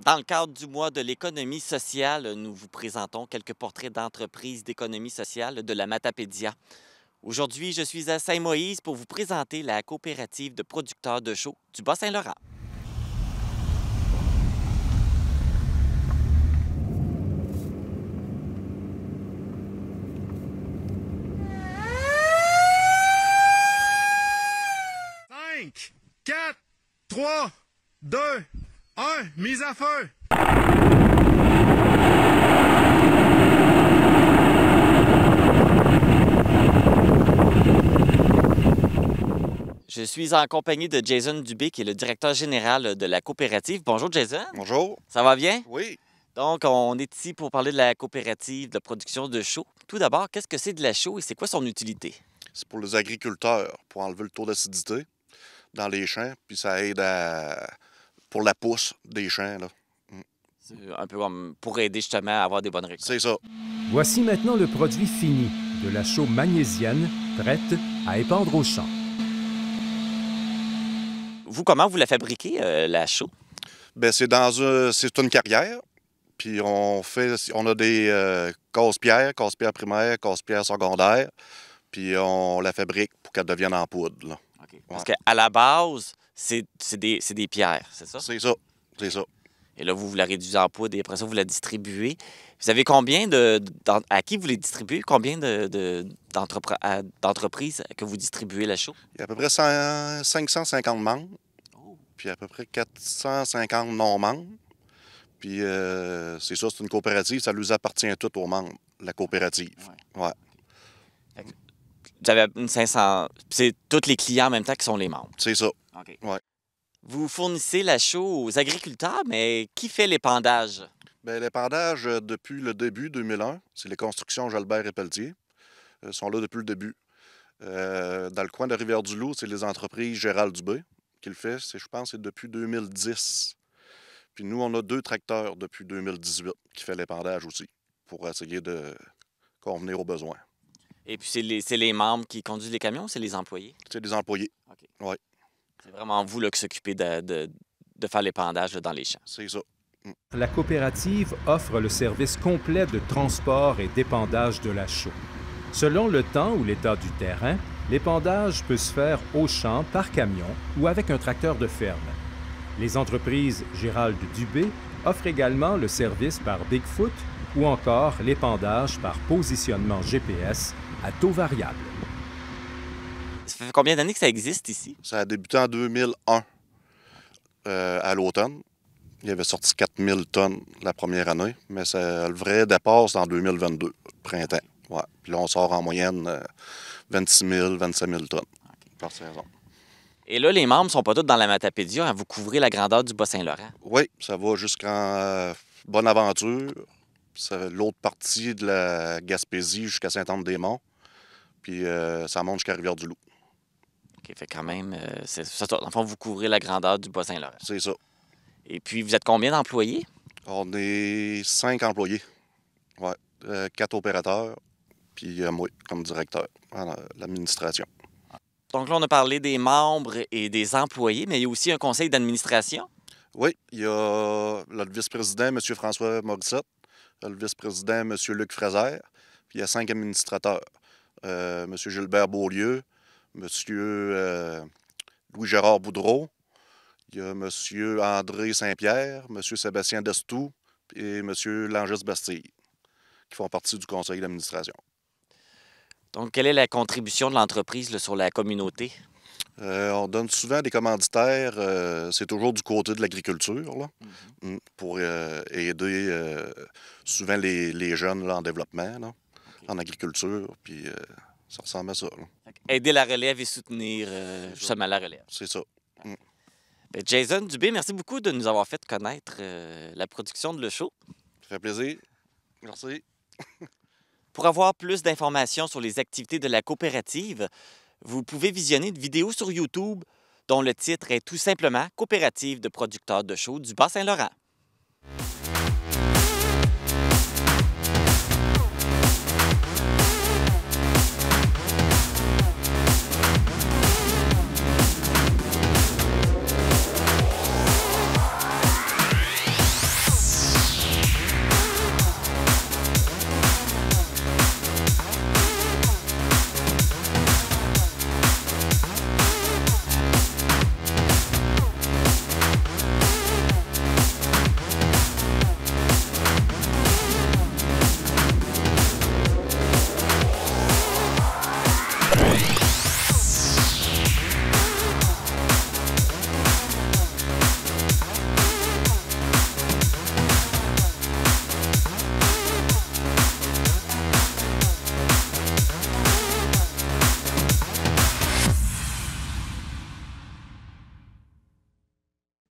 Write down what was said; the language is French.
Dans le cadre du mois de l'économie sociale, nous vous présentons quelques portraits d'entreprises d'économie sociale de la Matapédia. Aujourd'hui, je suis à Saint-Moïse pour vous présenter la coopérative de producteurs de chaux du Bas-Saint-Laurent. 5, 4, 3, 2, 1, mise à feu! Je suis en compagnie de Jason Dubé, qui est le directeur général de la coopérative. Bonjour, Jason. Bonjour. Ça va bien? Oui. Donc, on est ici pour parler de la coopérative de production de chaux. Tout d'abord, qu'est-ce que c'est de la chaux et c'est quoi son utilité? C'est pour les agriculteurs, pour enlever le taux d'acidité dans les champs, puis ça aide pour la pousse des champs, là. C'est un peu comme pour aider justement à avoir des bonnes récoltes. C'est ça. Voici maintenant le produit fini de la chaux magnésienne, prête à épandre au champ. Vous, comment vous la fabriquez, la chaux? Bien, c'est une carrière, puis on a des casse-pierres primaires, casse-pierres secondaires, puis on la fabrique pour qu'elle devienne en poudre, là. OK. Parce qu'à la base, c'est des pierres, c'est ça? C'est ça, c'est ça. Et là, vous la réduisez en poudre et après ça, vous la distribuez. Vous avez à qui vous les distribuez? Combien d'entreprises que vous distribuez la chaux? Il y a à peu près 550 membres, puis à peu près 450 non-membres. Puis c'est ça, c'est une coopérative, ça nous appartient tout aux membres, la coopérative. Ouais. Vous avez une 500... C'est tous les clients en même temps qui sont les membres. C'est ça. OK. Ouais. Vous fournissez la chaux aux agriculteurs, mais qui fait l'épandage? Bien, l'épandage, depuis le début, 2001, c'est les constructions Jalbert et Pelletier. Ils sont là depuis le début. Dans le coin de Rivière-du-Loup, c'est les entreprises Gérald Dubé qui le fait. Je pense c'est depuis 2010. Puis nous, on a 2 tracteurs depuis 2018 qui fait l'épandage aussi, pour essayer de convenir aux besoins. Et puis, c'est les membres qui conduisent les camions ou c'est les employés? C'est des employés. OK. Oui. C'est vraiment vous là, qui s'occupez de faire l'épandage là, dans les champs. C'est ça. La coopérative offre le service complet de transport et d'épandage de la chaux. Selon le temps ou l'état du terrain, l'épandage peut se faire au champ, par camion ou avec un tracteur de ferme. Les entreprises Gérald Dubé offrent également le service par Bigfoot ou encore l'épandage par positionnement GPS à taux variable. Ça fait combien d'années que ça existe ici? Ça a débuté en 2001, à l'automne. Il y avait sorti 4000 tonnes la première année, mais le vrai départ, c'est en 2022, printemps. Ouais. Puis là, on sort en moyenne 26 000, 25 000 tonnes par saison. Et là, les membres ne sont pas tous dans la Matapédia, hein? Vous couvrez la grandeur du Bas-Saint-Laurent. Oui, ça va jusqu'en Bonaventure. L'autre partie de la Gaspésie jusqu'à Sainte-Anne-des-Monts. Puis ça monte jusqu'à Rivière-du-Loup. OK, fait quand même, c'est ça. Enfin, vous couvrez la grandeur du Bas-Saint-Laurent. C'est ça. Et puis, vous êtes combien d'employés? On est 5 employés. Ouais. 4 opérateurs, puis moi, comme directeur, à l'administration. Donc là, on a parlé des membres et des employés, mais il y a aussi un conseil d'administration. Oui, il y a le vice-président, M. François Morissette, le vice-président, M. Luc Fraser, puis il y a 5 administrateurs. M. Gilbert Beaulieu, M. Louis-Gérard Boudreau, il y a M. André Saint-Pierre, M. Sébastien Destou et M. Langis Bastille, qui font partie du conseil d'administration. Donc, quelle est la contribution de l'entreprise là, sur la communauté? On donne souvent des commanditaires, c'est toujours du côté de l'agriculture, là, pour aider souvent les jeunes là, en développement, là, en agriculture, puis ça ressemble à ça. Là. Aider la relève et soutenir justement la relève. C'est ça. Bien, Jason Dubé, merci beaucoup de nous avoir fait connaître la production de le chaux. Ça fait plaisir. Merci. Pour avoir plus d'informations sur les activités de la coopérative, vous pouvez visionner une vidéo sur YouTube dont le titre est tout simplement « Coopérative de producteurs de chaux du Bas-Saint-Laurent ».